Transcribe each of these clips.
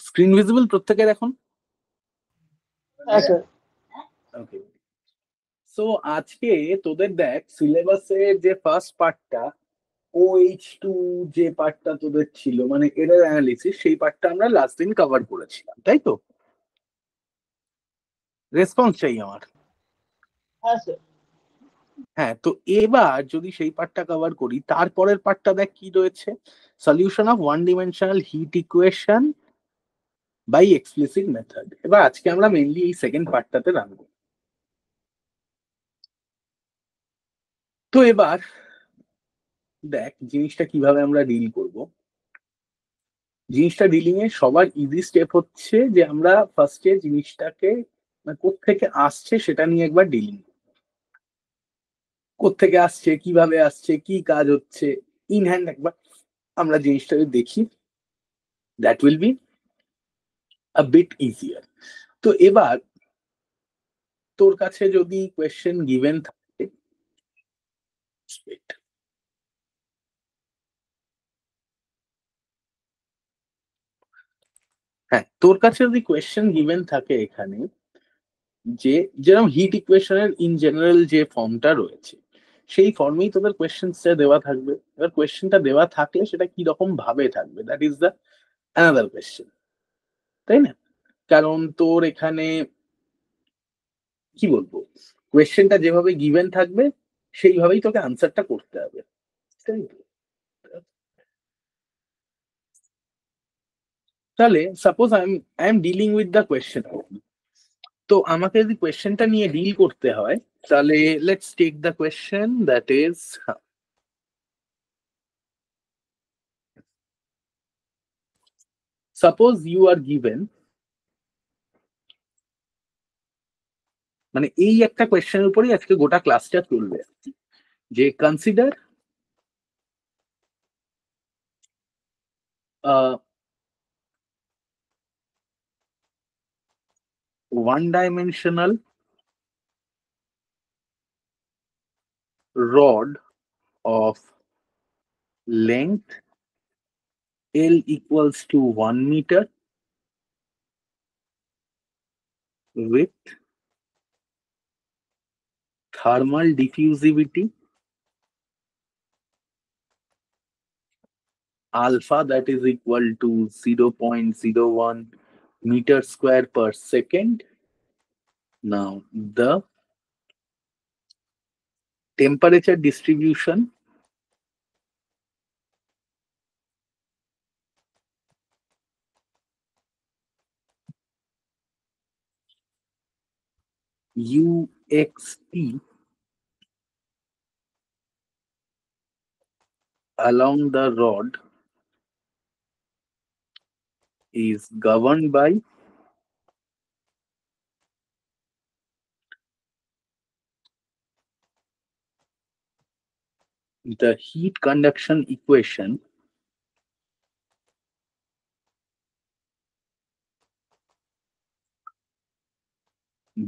Screen visible প্রত্যেকের এখন? হ্যাঁ স্যার। ওকে, সো আজকে তোদের দেখ সিলেবাসে যে ফার্স্ট পার্টটা OH2 যে পার্টটা তোদের ছিল মানে এরর অ্যানালিসিস, সেই পার্টটা আমরা লাস্ট দিন কভার করেছিলাম, তাই তো? রেসপন্স চাই আমার। হ্যাঁ স্যার। হ্যাঁ, তো এবার যদি সেই পার্টটা কভার করি, তারপরের পার্টটা দেখ কি রয়েছে, solution of one dimensional heat equation by explicit method. এবার আজকে আমরা মেইনলি এই সেকেন্ড পার্টটাতে রাখবো। তো এবার দেখ জিনিসটা কিভাবে আমরা ডিল করব। জিনিসটা ডিলিং এ সবার ইজি স্টেপ হচ্ছে যে আমরা ফার্স্টে জিনিসটাকে কোত্থেকে আসছে সেটা নিয়ে একবার ডিলিং, কোত্থেকে আসছে, কিভাবে আসছে, কি কাজ হচ্ছে, ইন হ্যান্ড একবার আমরা জিনিসটাকে দেখি, that will be a bit easier. তো এবার তোর কাছে যদি কোয়েশ্চেন গিভেন থাকে, হ্যাঁ তোর কাছে যদি কোয়েশ্চেন গিভেন থাকে এখানে, যে যেরকম হিট ইকুয়েশনের ইন জেনারেল যে ফর্মটা রয়েছে সেই ফর্মেই তোদের কোয়েশ্চেনটা দেওয়া থাকবে। এবার কোয়েশ্চেনটা দেওয়া থাকলে সেটা কি রকম ভাবে থাকবে, that is the another question, তাই না? কারণ তোর এখানে কি বলবো, কোয়েশ্চেনটা যেভাবে গিভেন থাকবে সেইভাবেই তোকে আনসারটা করতে হবে, তাই তো? তাহলে suppose I am dealing with the question, তো আমাকে যদি কোয়েশ্চেনটা নিয়ে ডিল করতে হয় তাহলে let's take the question that is, suppose you are given, মানে এই একটা কোয়েশ্চেনের উপরেই আজকে গোটা ক্লাসটা চলবে, যে consider one dimensional rod of length L equals to 1 meter with thermal diffusivity alpha that is equal to 0.01 meter square per second. Now the temperature distribution UXT along the rod is governed by the heat conduction equation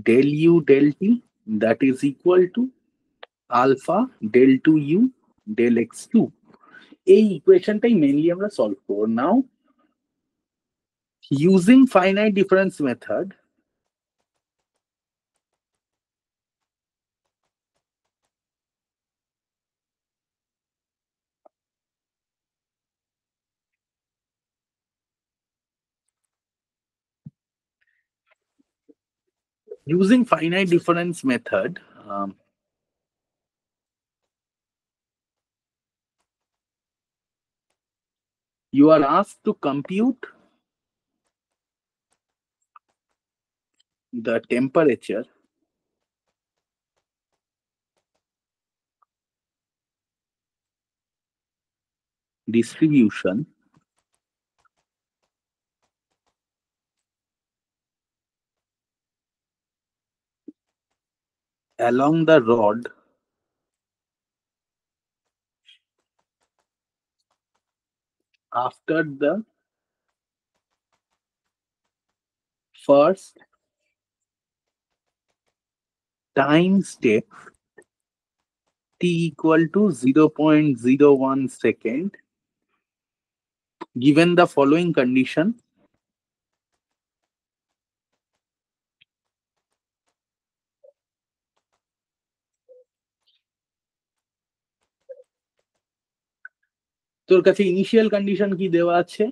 del U del T that is equal to alpha del 2U del x2। এই ইকুয়েশনটাই mainly আমরা solve করব now using finite difference method. Using finite difference method, you are asked to compute the temperature distribution along the rod after the first time step t equal to 0.01 second, given the following condition. তোর কাছে initial condition কি দেওয়া আছে?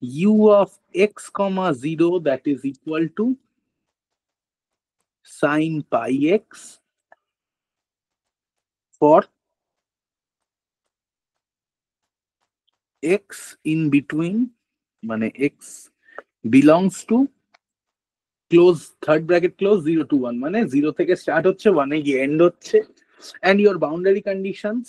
u of x comma 0 that is equal to sin pi x for x in between, মানে x belongs to close third bracket close 0 to 1, মানে 0 থেকে start হচ্ছে 1 এ গিয়ে এন্ড হচ্ছে, and your boundary conditions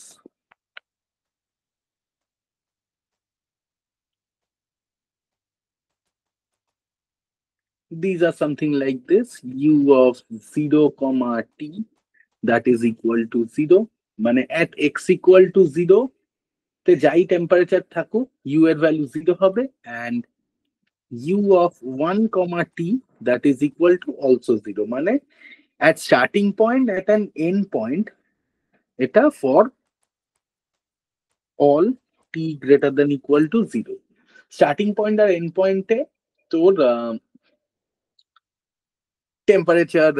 these are something like this: u of 0 comma t that is equal to 0, মানে at x equal to 0 তে যাই temperature থাকুক u এর ভ্যালু 0 হবে, and u of 1 comma t that is equal to also 0, মানে at starting point at an end point এটা for all t greater than equal to 0. Starting point আর end পয়েন্টে তোর টেম্পারেচার,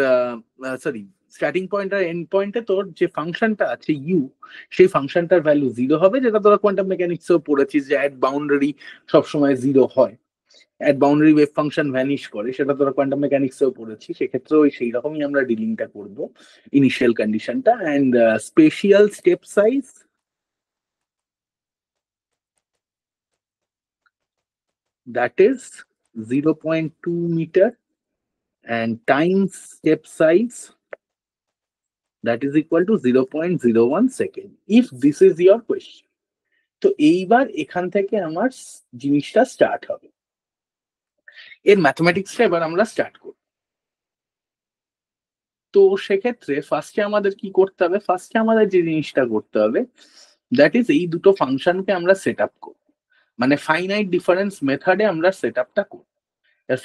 সরি, স্টার্টিং পয়েন্ট আর end পয়েন্টে তোর যে ফাংশনটা আছে ইউ, সেই ফাংশনটার ভ্যালু 0 হবে, যেটা তোরা কোয়ান্টাম মেকানিক্সেও পড়েছিস যে অ্যাট বাউন্ডারি সবসময় 0 হয়, at boundary wave function vanish করে, সেটা তোরা কোয়ান্টাম মেকানিক্সেও পড়েছি। সেক্ষেত্রেও সেই রকমই আমরা ডিলিংটা করব ইনিশিয়াল কন্ডিশনটা। And spatial step size that is 0.2 meter and times step size that is equal to 0.01 second, if this is your question. তো এইবার এখান থেকে আমার জিনিসটা স্টার্ট হবে, এর ম্যাথমেটিক্সটা এবার আমরা স্টার্ট করব। তো সেক্ষেত্রে ফার্স্টে আমাদের কি করতে হবে? ফার্স্টে আমাদের যে জিনিসটা করতে হবে দ্যাট ইজ এই দুটো ফাংশনকে আমরা সেট আপ করব, মানে ফাইনাইট ডিফারেন্স মেথডে আমরা সেট আপটা করব।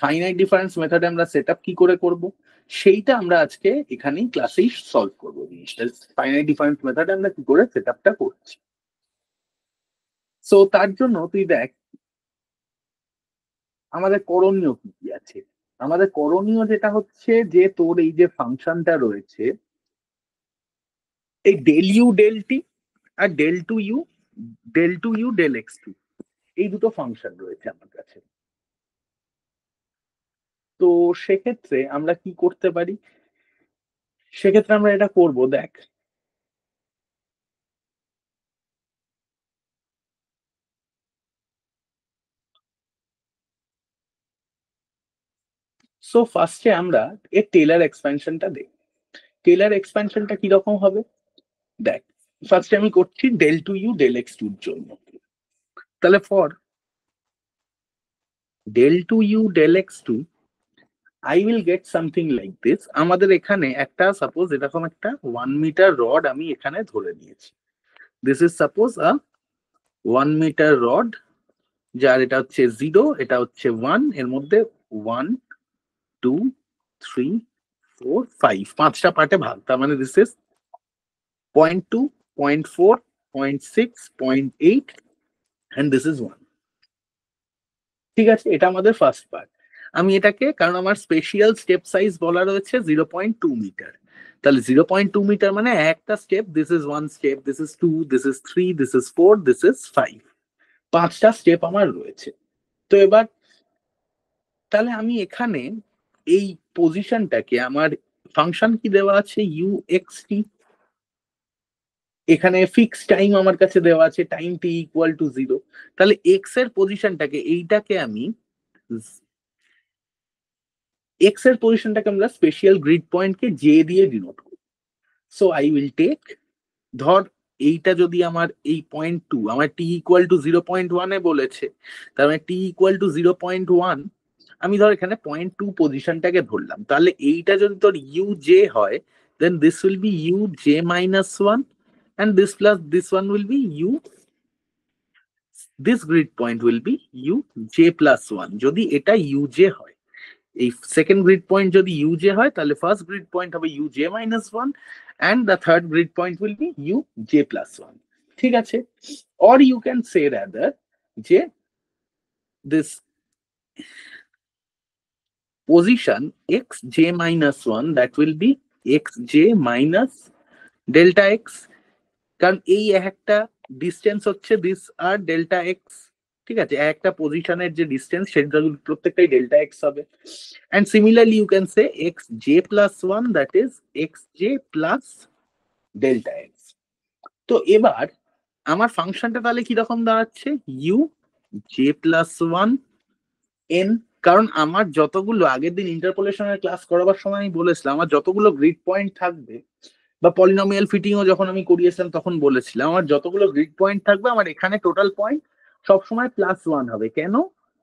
ফাইনাইট ডিফারেন্স মেথডে আমরা সেট আপ কি করে করব সেইটা আমরা আজকে এখানেই ক্লাসেই সলভ করবো জিনিসটা। ফাইনাইট ডিফারেন্স মেথডে আমরা কি করে সেট আপটা করছি। সো তার জন্য তুই দেখ আমাদের করণীয় কি কি আছে। আমাদের করণীয় যেটা হচ্ছে যে তোর এই যে ফাংশনটা রয়েছে, এই ডেল ইউ ডেল টি আর del two u del x two, এই দুটো ফাংশন রয়েছে আমার কাছে। তো সেক্ষেত্রে আমরা কি করতে পারি? সেক্ষেত্রে আমরা এটা করব, দেখ সো ফার্স্টে আমরা এর টেলার এক্সপ্যানশনটা দেখ। টেলার এক্সপ্যানশনটা কিরকম হবে দেখ। ফার্স্টে আমি করছি del two u del x টুর জন্য, তাহলে for del two u del x two I will get something like this. আমাদের এখানে একটা সাপোজ এরকম একটা 1 মিটার রড আমি এখানে ধরে নিয়েছি। This is suppose a 1 metre rod, যার এটা হচ্ছে 0, এটা হচ্ছে 1, এর মধ্যে 1 2 3 4 5 পাঁচটা পার্টে ভাগ, তার মানে this is 0.2 0.4 0.6 0.8 and this is 1। ঠিক আছে, এটা আমাদের ফার্স্ট পার্ট। আমি এটাকে, কারণ আমার স্পেশিয়াল স্টেপ সাইজ বলা রয়েছে 0.2 মিটার, তাহলে 0.2 মিটার মানে একটা step, this is 1 step, this is 2, this is 3, this is 4, this is 5, পাঁচটা স্টেপ আমার রয়েছে। তো এবার তাহলে আমি এখানে এই পজিশনটাকে, আমার ফাংশন কি দেওয়া আছে ইউ এক্স টি, এখানে ফিক্স টাইম আমার কাছে দেওয়া আছে টাইম টি ইকুয়াল টু 0, তাহলে এক্স এর পজিশনটাকে, এইটাকে আমি এক্স এর পজিশনটাকে আমরা স্পেশাল গ্রিড পয়েন্টকে জে দিয়ে ডিনোট করি। সো আই উইল টেক, ধর এইটা যদি আমার এই 0.2, আমার টি ইকুয়াল টু 0.1 এ বলেছে, তার মানে টি ইকুয়াল টু 0.1, আমি ধর এখানে 0.2 পজিশনটাকে ধরলাম, তাহলে এইটা যদি তোর ইউ জে হয়, then this will be u j minus 1 and this plus this one will be u, this grid point will be u j plus 1 যদি এটা u j হয়। এই সেকেন্ড গ্রিড পয়েন্ট যদি ইউজে হয় তাহলে ফার্স্ট গ্রিড পয়েন্ট হবে ইউজে minus 1 and the third grid point will be u j plus 1. ঠিক আছে? Or you can say rather যে this position xj minus 1 that will be xj minus delta x, কারণ এই একটা ডিস্টেন্স হচ্ছে this R delta x. ঠিক আছে, একটা পজিশনের যে ডিস্টেন্স সেটা প্রত্যেকটাই ডেল্টা এক্স হবে। And similarly you can say x j plus one that is x j plus delta x. তো এবার আমার ফাংশনটা তাহলে কিরকম দাঁড়াচ্ছে, u j plus one n. কারণ আমার যতগুলো আগের দিন ইন্টারপোলেশনের ক্লাস করাবার সময় আমি বলেছিলাম আমার যতগুলো গ্রিড পয়েন্ট থাকবে, বা পলিনোমিয়াল ফিটিংও যখন আমি করিয়েছিলাম তখন বলেছিলাম আমার যতগুলো গ্রিড পয়েন্ট থাকবে আমার এখানে টোটাল পয়েন্ট সবসময় প্লাস ওয়ান হবে। কেন?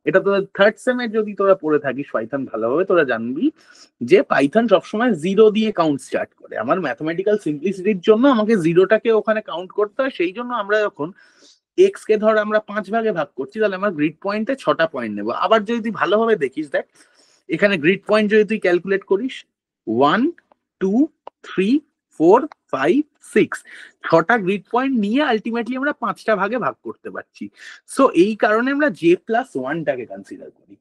এটা তোরা থার্ড সেমের যদি তোরা পড়ে থাকিস পাইথন ভালোভাবে তোরা জানবি যে পাইথন সবসময় জিরো দিয়ে কাউন্ট স্টার্ট করে। আমার ম্যাথমেটিক্যাল সিম্পলিসিটির জন্য আমাকে জিরোটাকে ওখানে কাউন্ট করতে হয়। সেই জন্য আমরা যখন এক্স কে ধর আমরা 5 ভাগে ভাগ করছি তাহলে আমরা গ্রিড পয়েন্টে 6টা পয়েন্ট নেবো। আবার যদি তুই ভালোভাবে দেখিস দেখ এখানে গ্রিড পয়েন্ট যদি তুই ক্যালকুলেট করিস 1 2 3 4 5 6 6টা গ্রিড পয়েন্ট নিয়ে আলটিমেটলি আমরা 5টা ভাগে ভাগ করতে পারছি। সো এই কারণে আমরা জে প্লাস ওয়ানটাকে কনসিডার করি।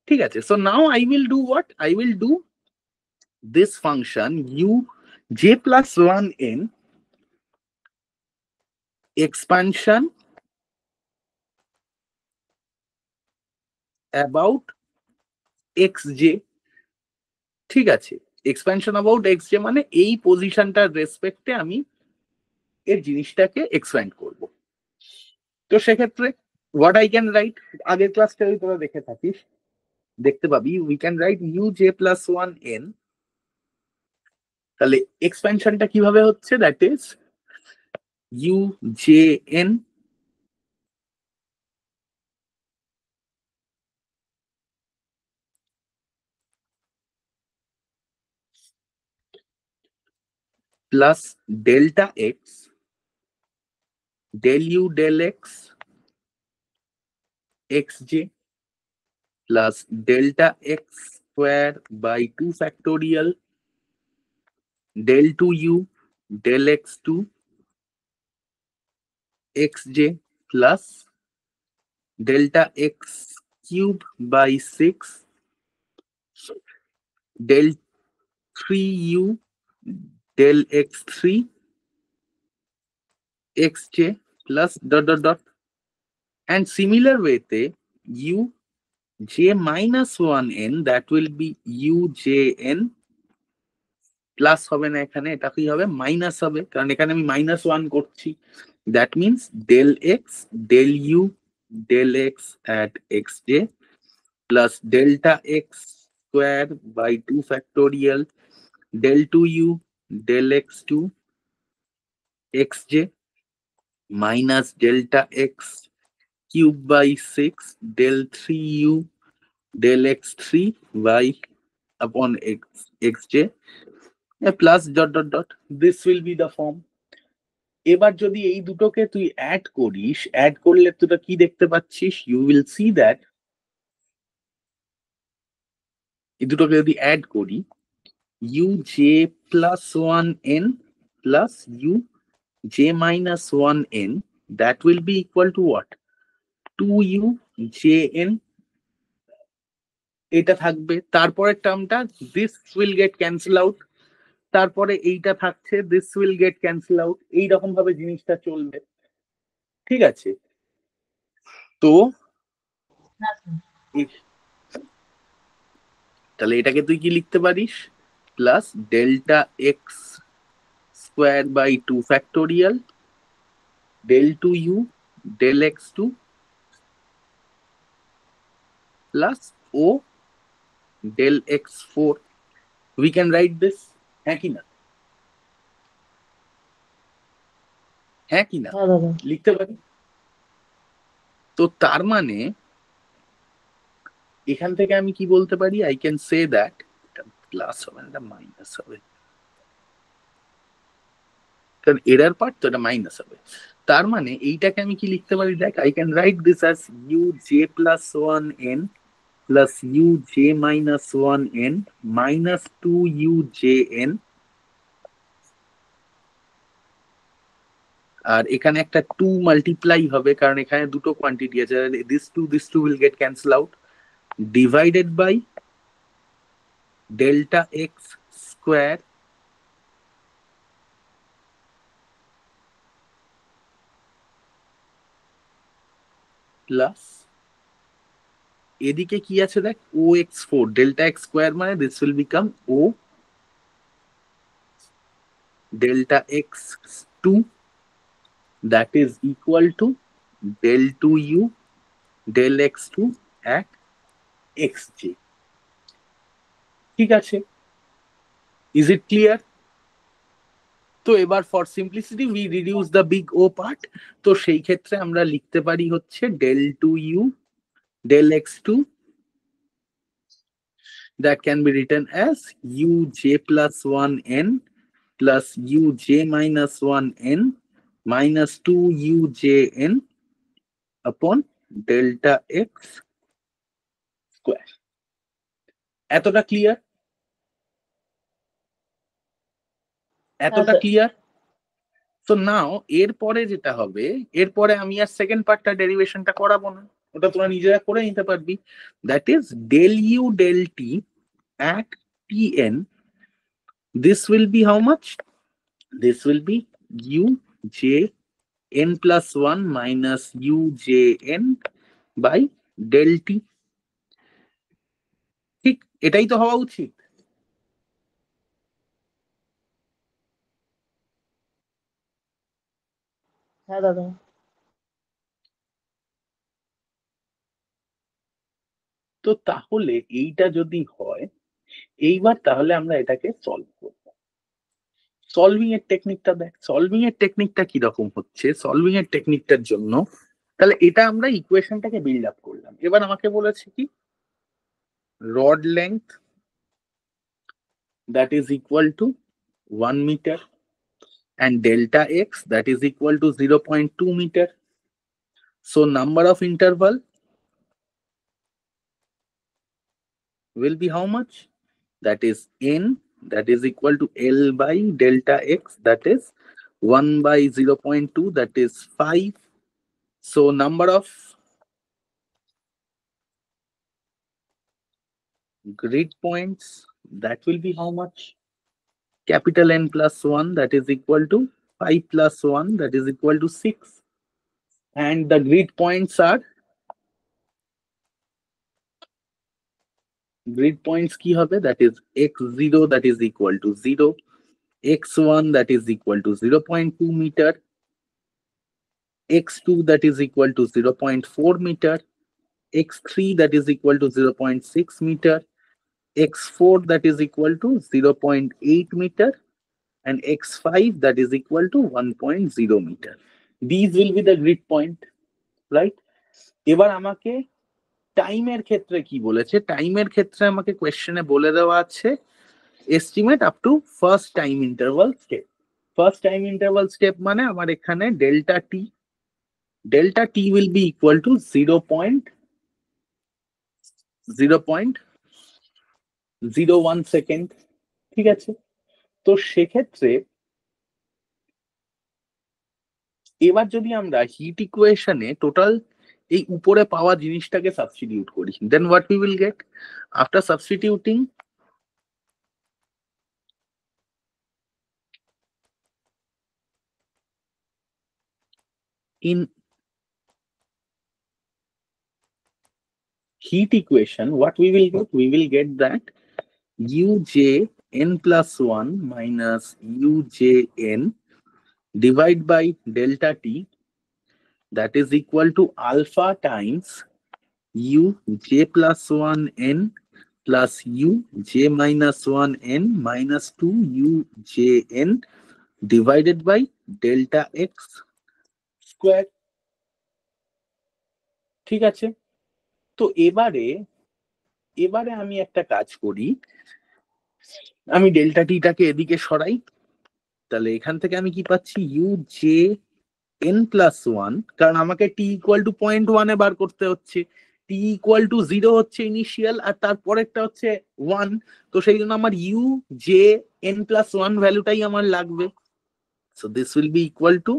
ঠিক আছে, so now I will do what, I will do this function you j plus one N expansion about x J. ঠিক আছে, এক্সপ্যানশন অ্যাবাউট এক্স জে মানে এই পজিশনটার রেসপেক্টে আমি এর জিনিসটাকে এক্সপ্যান্ড করব। তো সেক্ষেত্রে হোয়াট আই ক্যান রাইট, আগের ক্লাসটা যদি তোরা দেখে থাকিস দেখতে পাবি we can write you j plus one N. তাহলে এক্সপ্যানশনটা কিভাবে হচ্ছে, that is U J N plus delta x del u del x xj plus delta x square by 2 factorial del 2u del x2 xj plus delta x cube by 6 del 3u del x3 xj plus dot dot dot. And similar way te u j minus 1n that will be u j n plus হবে না, এখানে এটা কি হবে minus হবে, কারণ এখানে আমি মাইনাস ওয়ান করছি। That means del x del u del x at x j plus delta x square by 2 factorial del 2u del x2 xj minus delta x cube by 6 del 3u del x3 by upon xj plus dot dot dot. This will be the form. এবার যদি এই দুটোকে তুই add করিস, add করলে তুই কি দেখতে পাচ্ছিস, ইউ উইল সি দ্যাট এই দুটোকে যদি অ্যাড করি u j plus one n plus u j minus one n that will be equal to what, 2u jn। এটা থাকবে, তারপরের টার্মটা this will get cancel out, তারপরে এইটা থাকছে this will get cancel out, এইরকম ভাবে জিনিসটা চলবে। ঠিক আছে, তো তাহলে এটাকে তুই কি লিখতে পারিস, plus delta x square by 2 factorial del 2u del x2 plus o del x4. We can write this, হ্যাঁ কি না, হ্যাঁ কি না লিখতে পারি। তো তার মানে এখান থেকে আমি কি বলতে পারি, I can say that plus হবে না, এটা মাইনাস হবে, কারণ এরার পার্ট তো এটা মাইনাস হবে। তার মানে এইটাকে আমি কি লিখতে পারি, দেখ I can write this as you j plus one n plus u j minus one N minus 2u jn আর এখানে একটা 2 মাল্টিপ্লাই হবে কারণ এখানে দুটো কোয়ান্টিটি আছে, this two will get cancel out, divided by delta x square plus এদিকে কি আছে দেখ OX4 delta x square মানে this will become O delta x2 that is equal to del 2u del x2 at xj. ঠিক আছে, is it clear? তো এবার for simplicity we reduce the big O part, তো সেই ক্ষেত্রে আমরা লিখতে পারি হচ্ছে del 2u del x2 that can be written as uj plus 1n plus uj minus 1n minus 2ujn upon delta x square. এতটা ক্লিয়ার? এতটা sir. Clear? তো নাও এরপরে যেটা হবে, এরপরে আমি আর সেকেন্ড পার্টটা ডেরিভেশনটা করাবো না, ওটা তোরা নিজেরা করে নিতে পারবি। That is del u del t at tn, this will be how much? This will be u j n plus 1 minus u j n by del t। ঠিক এটাই তো হওয়া উচিত। হ্যাঁ দাদা। তো তাহলে এইটা যদি হয়, এইবার তাহলে আমরা এটাকে সলভ করব। সলভিং এর টেকনিকটা দেখ, সলভিং এর টেকনিকটা কি রকম হচ্ছে। সলভিং এর টেকনিকটার জন্য তাহলে এটা আমরা ইকুয়েশনটাকে বিল্ড আপ করলাম। এবার আমাকে বলেছে কি rod length that is equal to 1 meter and delta x that is equal to 0.2 meter. So number of interval will be how much? That is n, that is equal to L by delta x, that is 1 by 0.2, that is 5. So number of grid points, that will be how much? Capital N plus 1, that is equal to 5 plus 1, that is equal to 6. And the grid points are, grid points ki hobe, that is x0 that is equal to 0, x1 that is equal to 0.2 meter, x2 that is equal to 0.4 meter, x3 that is equal to 0.6 meter, x4 that is equal to 0.8 meter, and x5 that is equal to 1.0 meter. These will be the grid point, right? এবার আমাকে টাইমের ক্ষেত্রে কি বলেছে, টাইমের ক্ষেত্রে আমাকে কোয়েশ্চেনে বলে দেওয়া আছে estimate up to first time interval step. First time interval step মানে আমার এখানে delta T will be equal two 0.01 second. ঠিক আছে, তো সেক্ষেত্রে এবার যদি আমরা হিট ইকুয়েশনে টোটাল এই উপরে পাওয়া জিনিসটাকে সাবস্টিটিউট করি, then what we will get after substituting in heat equation, what we will get? We will get that uj n plus 1 minus uj n divided by delta t, that is equal to alpha times uj plus 1 n plus uj minus 1 n minus 2 uj n divided by delta x square. ঠিক আছে, তো এবারে আমি একটা কাজ করি, আমি delta টিটাকে এদিকে সরাই, তাহলে এখান থেকে আমি কি পাচ্ছি ইউ জে এন প্লাস 1, কারণ আমাকে টি ইকুয়াল টু 0.1 এ বার করতে হচ্ছে, টি ইকুয়াল টু 0 হচ্ছে ইনিশিয়াল আর তারপরেরটা হচ্ছে 1, তো সেই জন্য আমার ইউ জে এন প্লাস 1 ভ্যালুটাই আমার লাগবে। So this will be equal two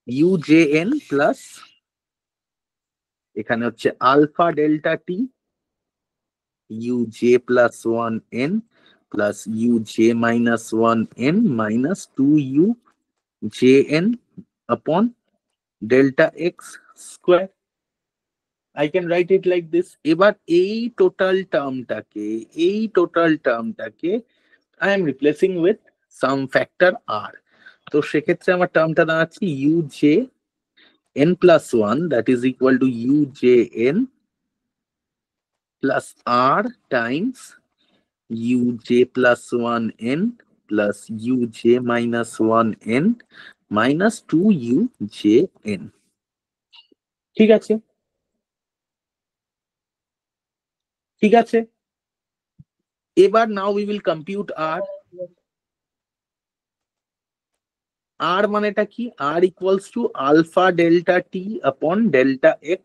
UJN plus এখানে হচ্ছে alpha delta T UJ plus 1N plus UJ minus 1N minus 2UJN upon delta x square. I can write it like this. এবার এই total টার্মটাকে I am replacing with some factor r. তো সেক্ষেত্রে আমার টার্মটা দাঁড়াচ্ছে UJN plus 1 that is equal to UJN plus r times UJ plus 1N plus UJ minus 1N minus 2UJN. ঠিক আছে ঠিক আছে এবার now we will compute r. r মানেটা কি? r equals to alpha delta t upon delta x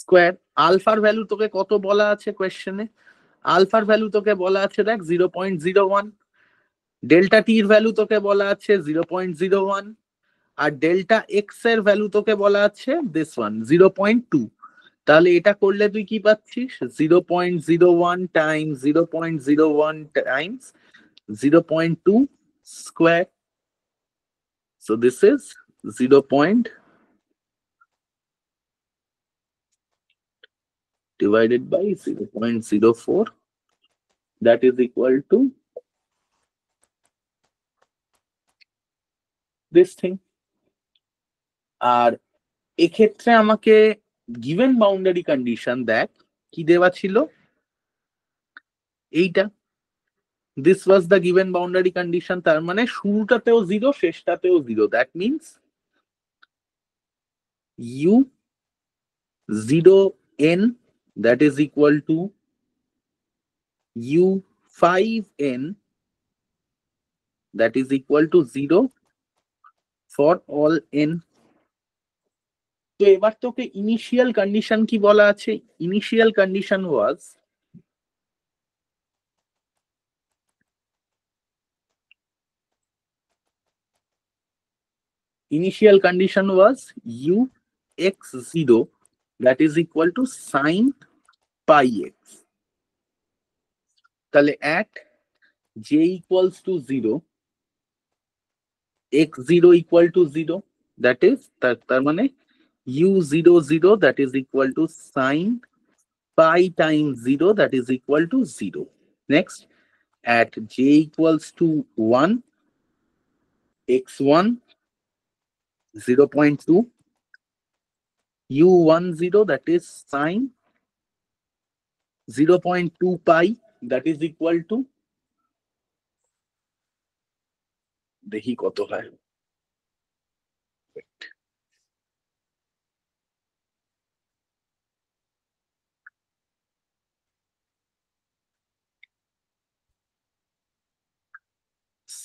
square. আলফার value তোকে কত বলা আছে কোয়েশ্চেনে? আলফার ভ্যালু তোকে বলা আছে দেখ 0.01, ডেল্টা টি এর ভ্যালু তোকে বলা আছে 0.01, আর ডেল্টা এক্স এর ভ্যালু তোকে বলা আছে দিস ওয়ান 0.2। তাহলে এটা করলে তুই কি পাচ্ছিস? 0.01 Times 0.01 Times 0.2 square. So this is 0. Divided by 0.04, that is equal to this thing. আর এক্ষেত্রে আমাকে গিভেন বাউন্ডারি কন্ডিশন দেখ কি দেওয়া ছিল, এইটা this was the given boundary condition. তার মানে শুরুটাতেও 0 শেষটাতেও 0, that means U0n that is equal to U5n that is equal to 0 for all n. তো এবার তোকে ইনিশিয়াল কন্ডিশন কি বলা আছে? Initial condition was ux0 that is equal to sin pi x. তাহলে at j equals to 0 x0 equal to 0, that is তার মানে u00 that is equal to sin pi times 0 that is equal to 0. Next, at j equals to 1 x1 0.2 u10 that is sin 0.2 pi that is equal to দেখি কত হয়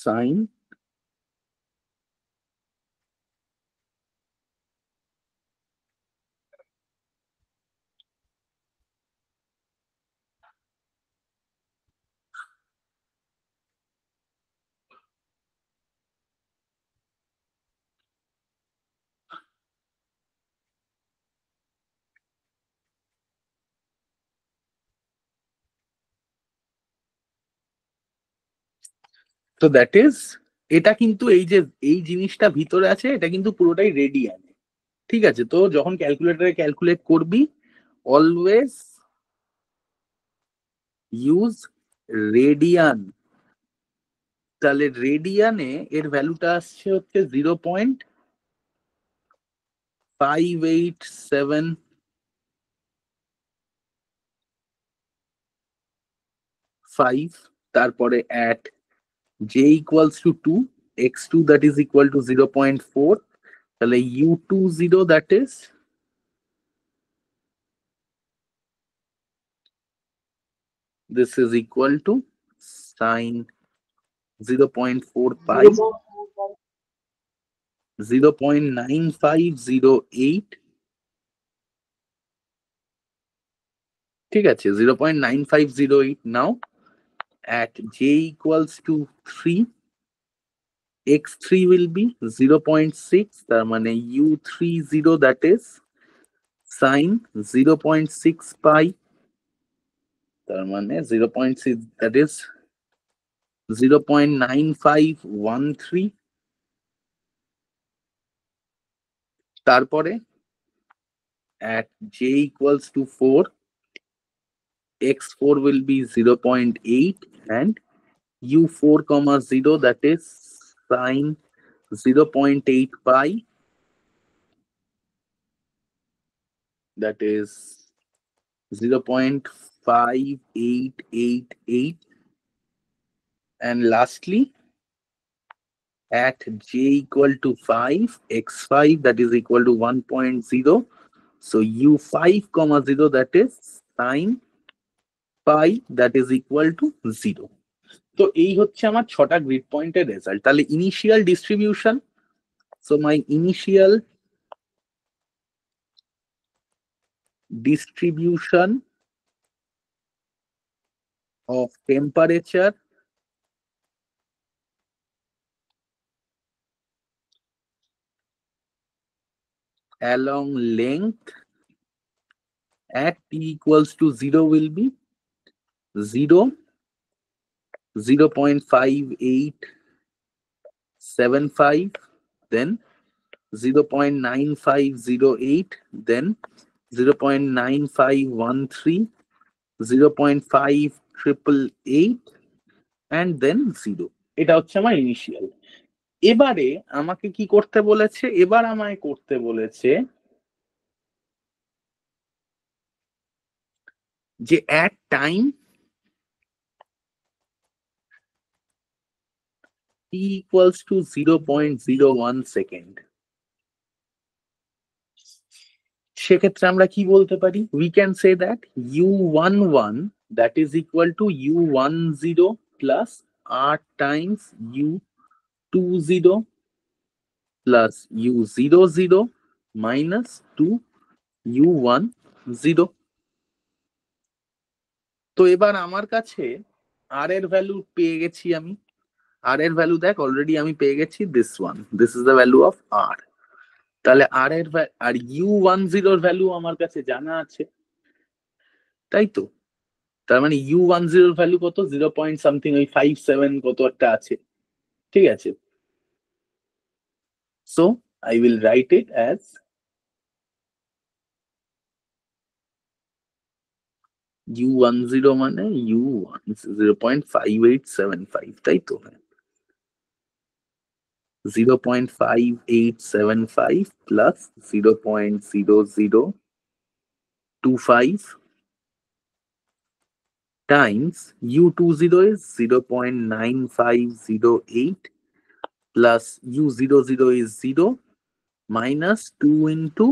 sin তো that is এটা কিন্তু এই জিনিসটা ভিতরে আছে, এটা কিন্তু পুরোটাই রেডিয়ান। ঠিক আছে, তো যখন ক্যালকুলেটরে ক্যালকুলেট করবি অলওয়েজ ইউজ রেডিয়ান। তাহলে রেডিয়ানে এর ভ্যালুটা আসছে হচ্ছে 0.5875, তারপরে at j equals to 2 x2 that is equal to 0.4, তাহলে u20 that is this is equal to sin 0.4 pi 0.9508, ঠিক আছে 0.9508। now at j equals to 3 x3 will be 0.6, তার মানে u30 that is sin 0.6 pi, তার মানে 0.6 that is 0.9513। তারপরে at j equals to 4, x4 will be 0.8 and u4 comma 0 that is sin 0.8 pi, that is 0.5888, and lastly at j equal to 5, x5 that is equal to 1.0, so u5 comma 0 that is sin pi that is equal to 0। তো এই হচ্ছে আমার 6টা grid পয়েন্টের result. তাহলে initial distribution, so my initial distribution of temperature along length at t equals to 0 will be 0, 0.5875, then 0.9508, then 0.9513, 0.5888 and then 0। এটা হচ্ছে আমার ইনিশিয়াল। এবারে আমাকে কি করতে বলেছে? এবার আমায় করতে বলেছে যে at time t equals to 0.01 second, সেক্ষেত্রে আমরা কি বলতে পারি? We can say that u11 that is equal to u10 plus r times u20 plus u00 minus 2 u10। তো এবার আমার কাছে r এর ভ্যালু পেয়ে গেছি আমি। r এর ভ্যালু দেখ অলরেডি আমি পেয়ে গেছি, this one, this is the value of r। তাহলে r এর আর u10 এর ভ্যালু আমার কাছে জানা আছে, তাই তো? তার মানে u10 এর ভ্যালু কত? 0 পয়েন্ট সামথিং, ওই 57 কত একটা আছে, ঠিক আছে? So I will write it as u10 মানে u1 0.5875, তাই তো? 0.5875 plus 0.0025 times u20 is 0.9508 plus u00 is 0 minus 2 into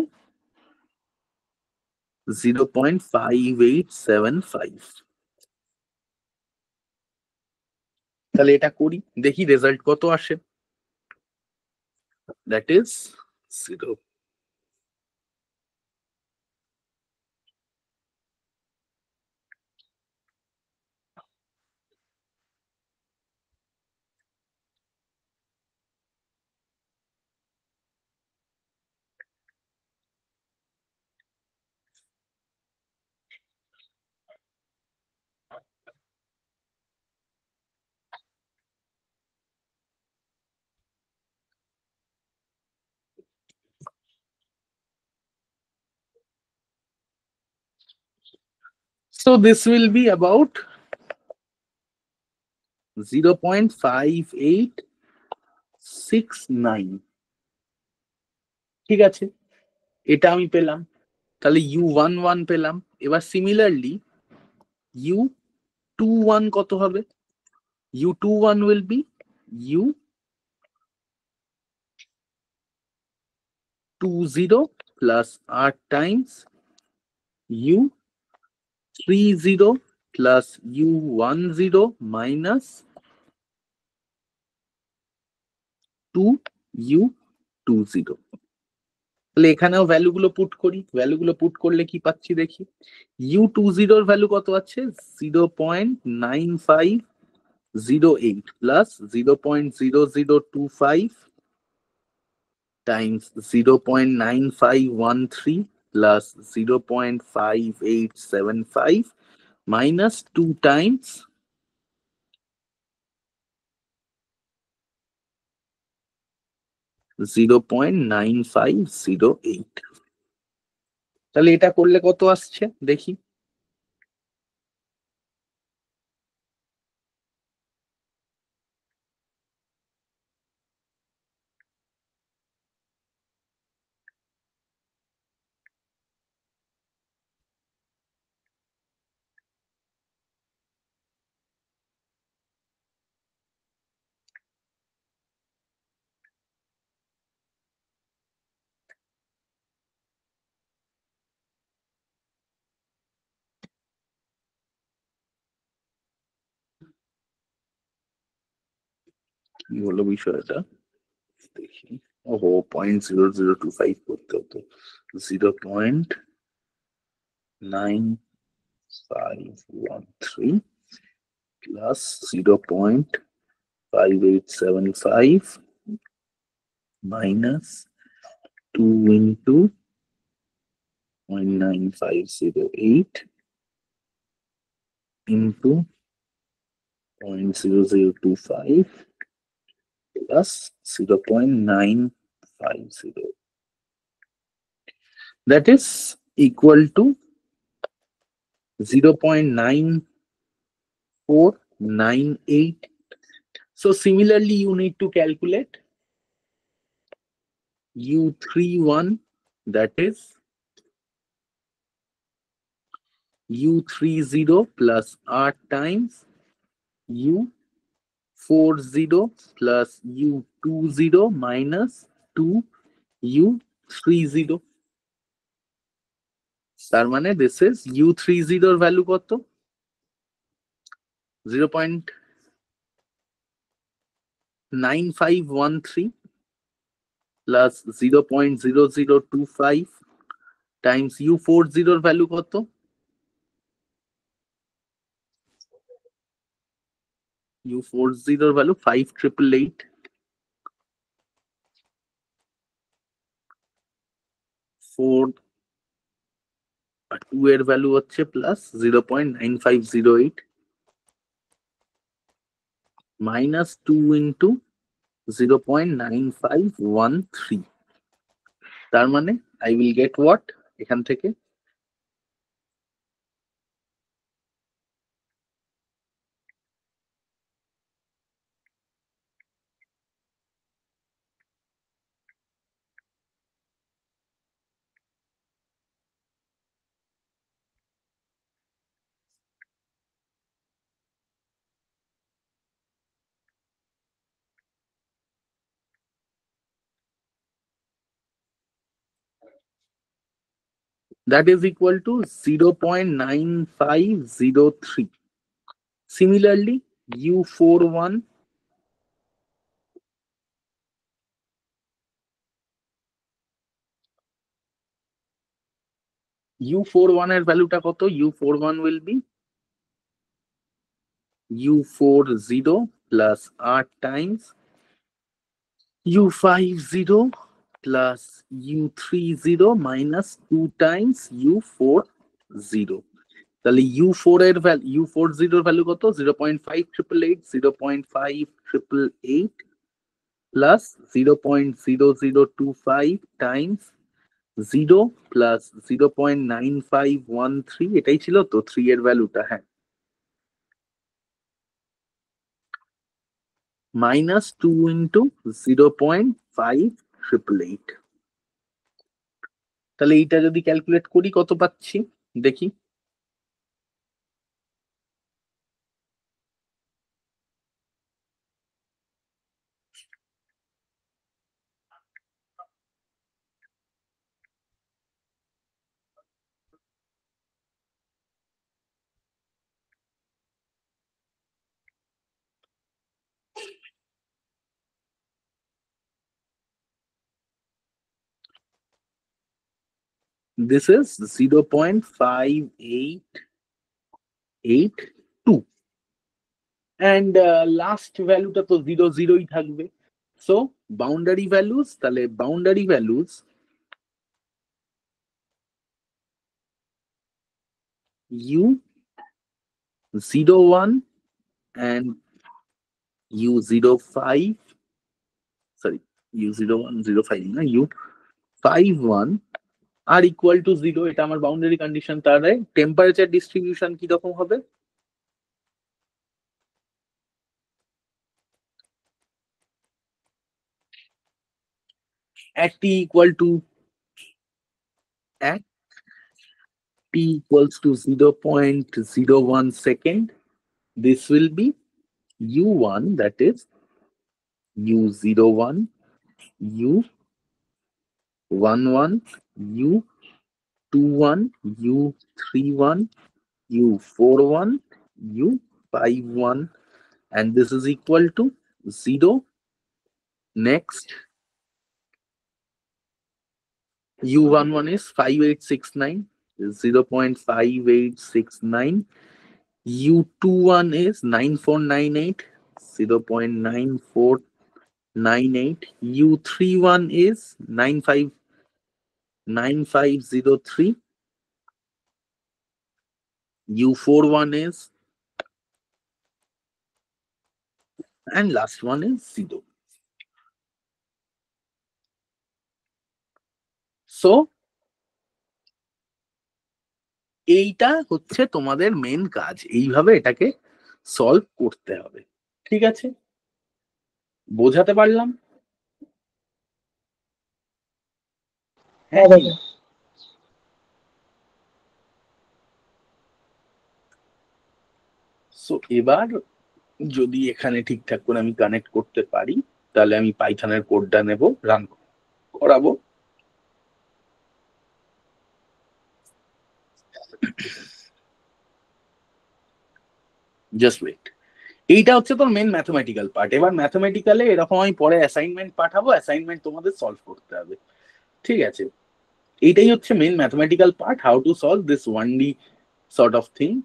0.5875। তাহলে এটা করি, দেখি রেজাল্ট কত আসে। That is 0। So this will be about 0.5869, ঠিক আছে? এটা আমি পেলাম, তাহলে u11 পেলাম। এবার সিমিলারলি u21 কত হবে? u21 will be u20 plus r times u30 plus u10 minus 2 u20। তাহলে এখানেও ভ্যালুগুলো পুট করি, ভ্যালুগুলো পুট করলে কি পাচ্ছি দেখি। u20 এর ভ্যালু কত আছে? 0.9508, 08 plus 0.0025 times 0.9513 plus 0.5875 minus 2 times 0.9508. তাহলে এটা করলে কত আসছে দেখি? কি হলো বিষয়টা দেখি। ওহো, 0.0025 করতে হতো। 0.9513 plus 0.5875 minus 2 into 0.9508 into 0.0025 plus 0.950. That is equal to 0.9498. So similarly, you need to calculate U31, that is U30 plus R times U40 plus U20 minus 2U30. তার মানে this is U30 এর ভ্যালু কত? 0.9513 plus 0.0025 times U40 এর value কত? U40 এর value 5888. 2 এর value হচ্ছে plus 0.9508 minus 2 into 0.9513. তার মানে আই উইল গেট হোয়াট এখান থেকে? That is equal to 0.9503. Similarly, U41 এর ভ্যালুটা কত? U41 will be U40 plus R times U50 plus U30 minus 2 times U40. তাহলে U4 এর ভ্যালু U40 এর ভ্যালু কত? 0.5888 0.5888 plus 0.0025 times 0 plus 0.9513, এটাই ছিল তো 3 এর ভ্যালুটা? হ্যাঁ, minus 2 into 0.5888. তাহলে এইটা যদি ক্যালকুলেট করি কত পাচ্ছি দেখি? This is 0.5882. অ্যান্ড লাস্ট ভ্যালুটা তো 0 0ই থাকবে। সো বাউন্ডারি ভ্যালুস, তাহলে boundary values u01 and u05, sorry, u01 05 না, u51 আর ইকুয়াল টু 0, এটা আমার বাউন্ডারি কন্ডিশন। তাহলে টেম্পারেচার ডিস্ট্রিবিউশন কি রকম হবে? at t equal to at t equals to 0.01 second, this will be u1, that is u01, u11, u21, u31, u41, u51, and this is equal to 0. Next, u11 is 5869, 0.5869. u21 is 9498, 0.9498. u31 is 9503. u41 is, and last one is 0. So এইটা হচ্ছে তোমাদের main কাজ, এইভাবে এটাকে solve করতে হবে। ঠিক আছে, বোঝাতে পারলাম? হ্যাঁ দাদা। সো এবার যদি এখানে ঠিকঠাক করে আমি কানেক্ট করতে পারি, তাহলে আমি পাইথনের কোডটা নেব, রান করাবো। Just wait. এইটা হচ্ছে তোর মেন ম্যাথমেটিক্যাল পার্ট। এবার ম্যাথমেটিক্যালে এরকম আমি পরে অ্যাসাইনমেন্ট পাঠাবো, অ্যাসাইনমেন্ট তোমাদের সলভ করতে হবে। ঠিক আছে, এইটাই হচ্ছে main mathematical part, how to solve this 1D sort of thing.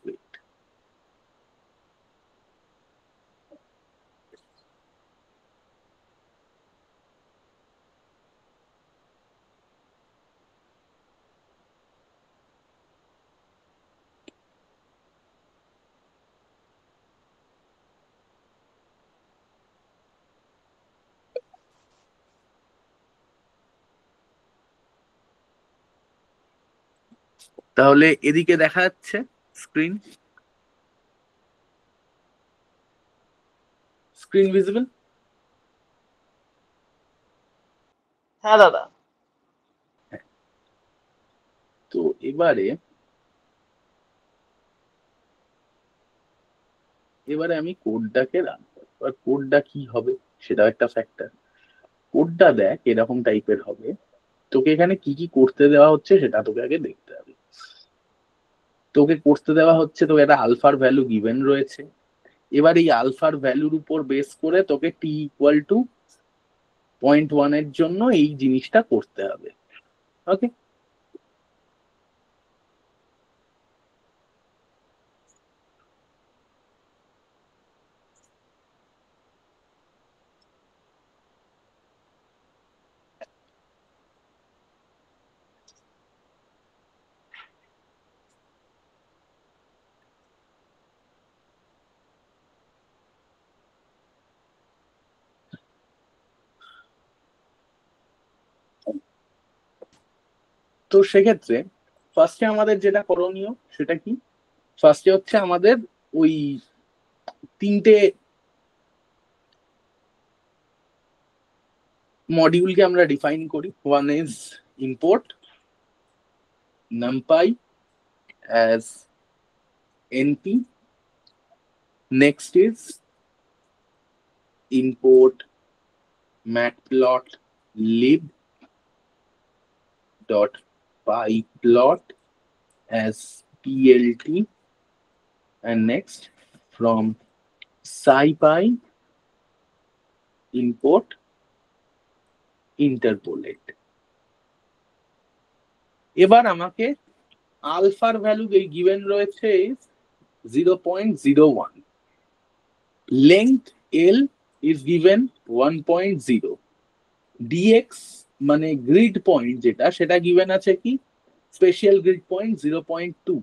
Wait. তাহলে এদিকে দেখা যাচ্ছে স্ক্রিন, স্ক্রিন ভিজিবল? হ্যাঁ দাদা। তো এবারে আমি কোডটাকে রান করব। আর কোডটা কি হবে সেটা একটা ফ্যাক্টর। কোডটা দেখ এরকম টাইপের হবে, তোকে এখানে কি কি করতে দেওয়া হচ্ছে সেটা তোকে আগে দেখতে হবে। তোকে করতে দেওয়া হচ্ছে, তোকে একটা আলফার ভ্যালু গিভেন রয়েছে। এবার এই আলফার ভ্যালুর উপর বেস করে তোকে টি ইকুয়াল টু 0.1 এর জন্য এই জিনিসটা করতে হবে। ওকে, তো সেক্ষেত্রে ফার্স্টে আমাদের যেটা করণীয় সেটা কি? ফার্স্টে হচ্ছে আমাদের ওই তিনটে মডিউলকে আমরা ডিফাইন করি। One is import numpy as np, next is import matplotlib dot pyplot as plt, and next from scipy import interpolate. এবার আমাকে আলফার ভ্যালু গিভেন রয়েছে 0.01, length L is given 1.0, d x মানে গ্রিড পয়েন্ট যেটা সেটা গিভেন আছে কি special grid point 0.2,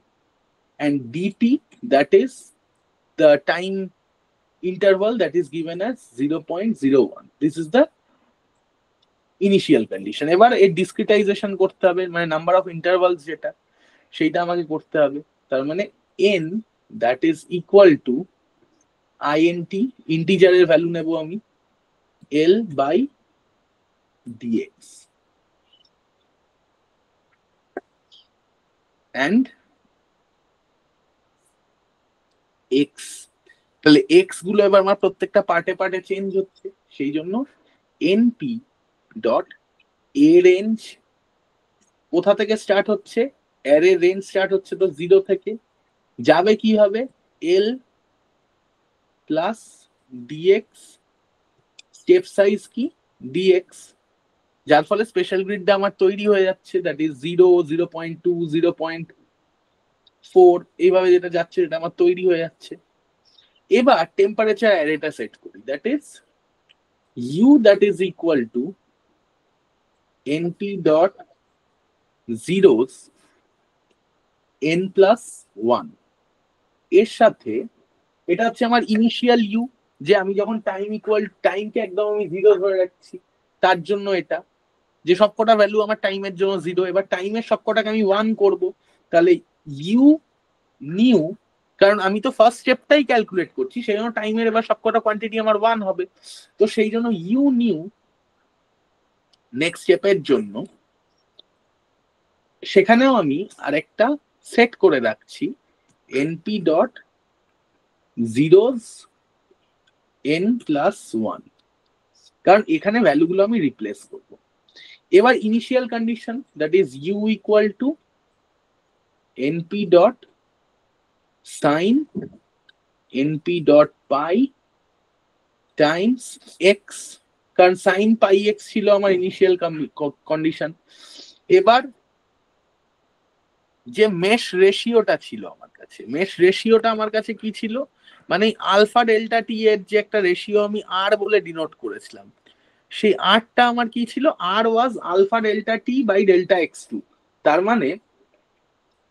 and dt, that is the time interval, that is given as 0.01. This is the initial condition. এবার এর ডিসক্রিটাইজেশন করতে হবে, মানে নাম্বার অফ ইন্টারভালস যেটা সেইটা আমাকে করতে হবে। তার মানে n that is equal to int, ইন্টিজারের ভ্যালু নেব আমি, l by dx, and x, তাহলে x গুলো এবার আমার প্রত্যেকটা পার্টে পার্টে চেঞ্জ হচ্ছে, সেই জন্য np ডট a রেঞ্জ কোথা থেকে স্টার্ট হচ্ছে, অ্যারে রেঞ্জ স্টার্ট হচ্ছে তো 0 থেকে, যাবে কি হবে l plus dx, step size কি dx, যার ফলে স্পেশাল গ্রিডটা আমার তৈরি হয়ে যাচ্ছে, দ্যাট ইজ 0, 0.2, 0.4 এইভাবে যেটা যাচ্ছে এটা আমার তৈরি হয়ে যাচ্ছে। এবার টেম্পারেচার অ্যারেটা সেট করি, that is u that is equal to np dot zeros n plus 1, এর সাথে এটা হচ্ছে আমার ইনিশিয়াল ইউ, যে আমি যখন টাইমকে একদম আমি 0 ধরে রাখছি তার জন্য এটা, যে সবকটা ভ্যালু আমার টাইমের জন্য 0, এবার টাইমের সবকটাকে আমি 1 করব, তাহলে ইউ নিউ, কারণ আমি তো ফার্স্ট স্টেপটাই ক্যালকুলেট করছি সেই জন্য টাইমের এবার সবকটা কোয়ান্টিটি আমার 1 হবে, তো সেই জন্য ইউ নিউ নেক্সট স্টেপের জন্য সেখানেও আমি আরেকটা সেট করে রাখছি np dot zeros n plus 1, কারণ এখানে ভ্যালুগুলো আমি রিপ্লেস করব। এবার initial condition, that is u equal to np dot sine np dot pi times x, কারণ সাইন পাই এক্স ছিল আমার ইনিশিয়াল কন্ডিশন। এবার যে মেশ রেশিওটা ছিল আমার কাছে, মেশ রেশিওটা আমার কাছে কি ছিল, মানে আলফা ডেল্টা টি এর যে একটা রেশিও আমি আর বলে ডিনোট করেছিলাম, সেই আরটা আমার কি ছিল, r was alpha delta t by delta x two, তার মানে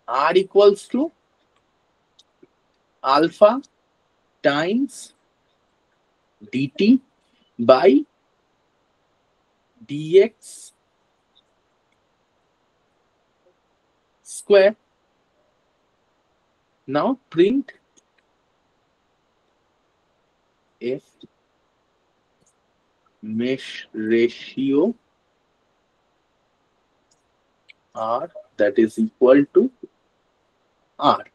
r equals to alpha times dt by dx square. Now print f mesh ratio r that is equal to r,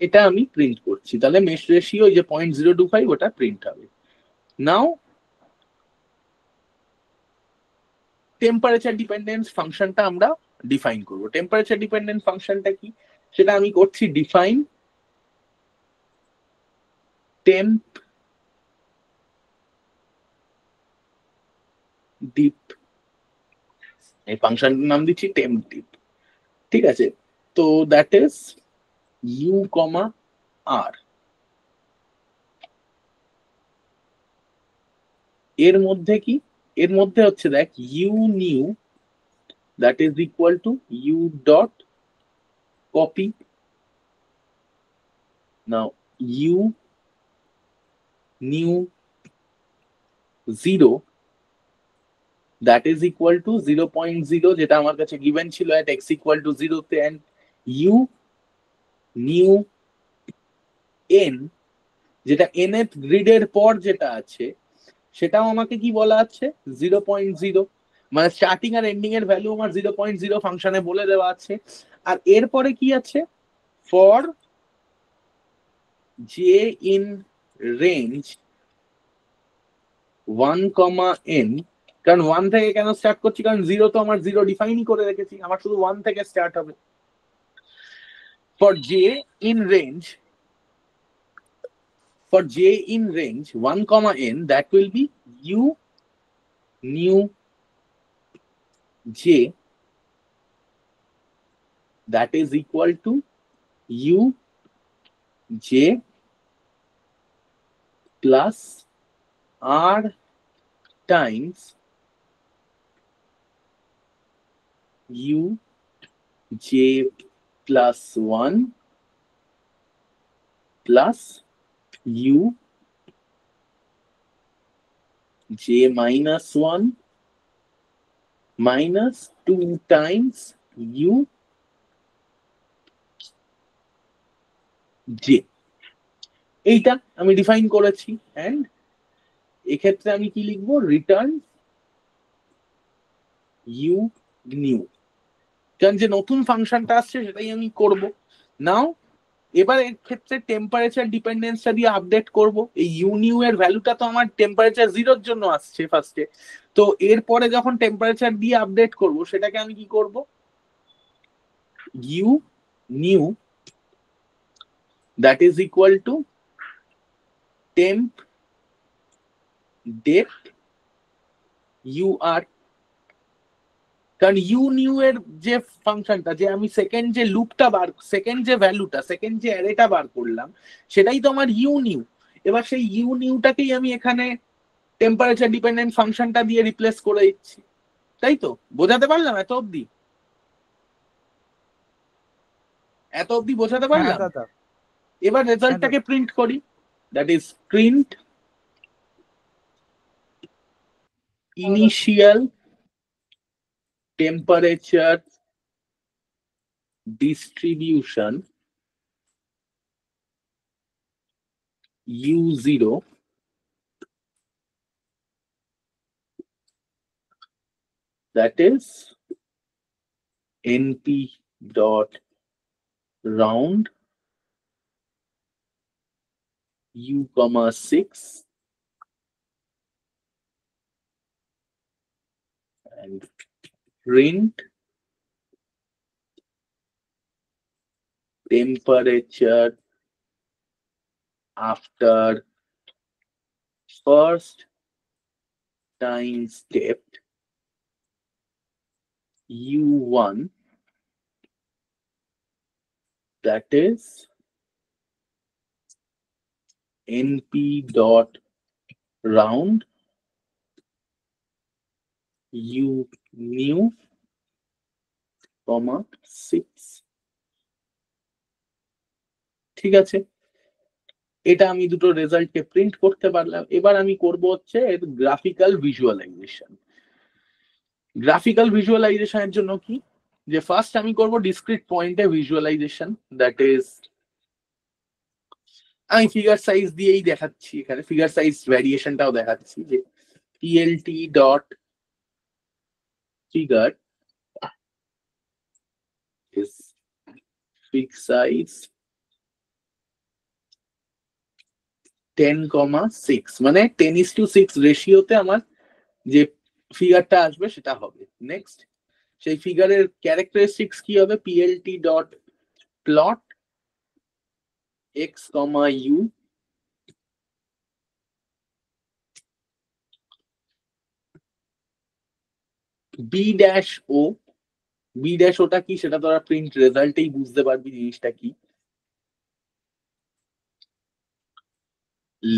এটা আমি প্রিন্ট করছি, তাহলে মেশ রেশিও যে 0.025 ওটা print হবে। নাও temperature dependence ফাংশনটা আমরা ডিফাইন করব। টেম্পারেচার ডিপেন্ডেন্ট ফাংশনটা কি সেটা আমি করছি ডিফাইন টেম্প ডিপ, এই ফাংশনটার নাম দিচ্ছি টেম্প ডিপ, ঠিক আছে। তো that is u comma r, এর মধ্যে কি, এর মধ্যে হচ্ছে দেখ u new that is equal to u dot copy, now u new 0 that is equal to 0.0, যেটা আমার কাছে given ছিল at x equal to 0 তে, and u new n যেটা nth গ্রিডের পর যেটা আছে সেটাও আমাকে কি বলা আছে 0.0, মানে স্টার্টিং আর এন্ডিং এর ভ্যালু আমার 0.0 ফাংশনে বলে দেওয়া আছে। আর এরপরে কি আছে, for j in range 1, n, কারণ 1 থেকে কেন স্টার্ট করছি, কারণ 0 তো আমার 0 ডিফাইনই করে রেখেছি, আমার শুধু 1 থেকে স্টার্ট হবে। For j in range 1, that will be u new j that is equal to uj plus r times uj plus 1 plus uj minus 1 minus 2 times uj. এইটা আমি ডিফাইন করেছি এন্ড এক্ষেত্রে আমি কি লিখবো রিটার্ন ইউ নিউ, কারণ যে নতুন ফাংশনটা আসছে সেটাই আমি করব নাও। এবার এর ক্ষেত্রে টেম্পারেচার ডিপেন্ডেন্সটা দিয়ে আপডেট করব। এই ইউ নিউ এর ভ্যালুটা তো আমার টেম্পারেচার জিরোর জন্য আসছে ফার্স্টে, তো এরপরে যখন টেম্পারেচার দিয়ে আপডেট করব সেটাকে আমি কি করব, u new that is equal to temp depth u r, কারণ ইউ নিউ এর যে ফাংশনটা, যে আমি সেকেন্ড যে লুপটা সেকেন্ড যে ভ্যালুটা, সেকেন্ড যে অ্যারেটা বার করলাম সেটাই তো আমার ইউ নিউ। এবার সেই ইউ নিউটাকেই আমি এখানে টেম্পারেচার ডিপেন্ডেন্ট ফাংশনটা দিয়ে রিপ্লেস করে দিচ্ছি। তাই তো বোঝাতে পারলাম? এত অবধি বোঝাতে পারলাম? এবার রেজাল্টটাকে প্রিন্ট করি, that is print initial temperature distribution u0 that is np dot round u comma 6 and print temperature after first time step u1 that is np dot round u new comma 6। ঠিক আছে, এটা আমি দুটো রেজাল্টকে print করতে পারলাম। এবার আমি করব হচ্ছে এর গ্রাফিক্যাল ভিজুয়ালাইজেশন। গ্রাফিক্যাল ভিজুয়ালাইজেশনের জন্য কি, যে ফার্স্ট আমি করব ডিসক্রিট পয়েন্টে ভিজুয়ালাইজেশন, দ্যাট ইজ আমি ফিগার সাইজ দিয়েই দেখাচ্ছি, এখানে ফিগার সাইজ ভ্যারিয়েশনটাও দেখাচ্ছি যে plt dot figure is fixed size 10,6, মানে 10:6 রেশিওতে আমার যে ফিগারটা আসবে সেটা হবে। নেক্সট সেই ফিগারের ক্যারেক্টারিস্টিক্স কি হবে, plt dot plot x, u b dash o। b dash ওটা কি সেটা তোরা প্রিন্ট রেজাল্টেই বুঝতে পারবি জিনিসটা কি।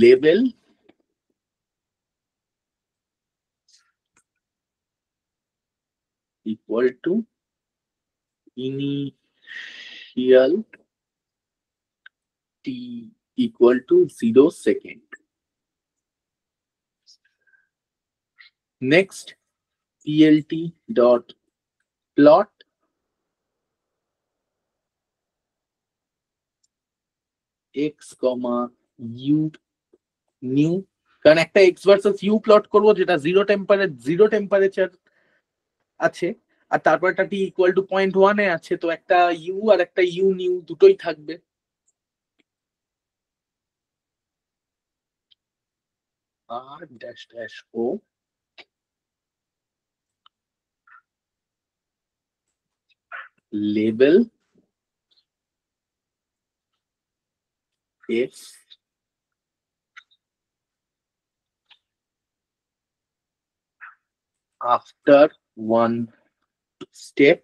Level equal to initial t equal to 0 second। Next plt dot plot x, u new, কারণ একটা x ভার্সেস u প্লট করব যেটা জিরো টেম্পারেচার আছে, আর তারপর একটা t ইকুয়াল টু 0.1 এ আছে, তো একটা u আর একটা u নিউ দুটোই থাকবে। r dash dash o label f after one step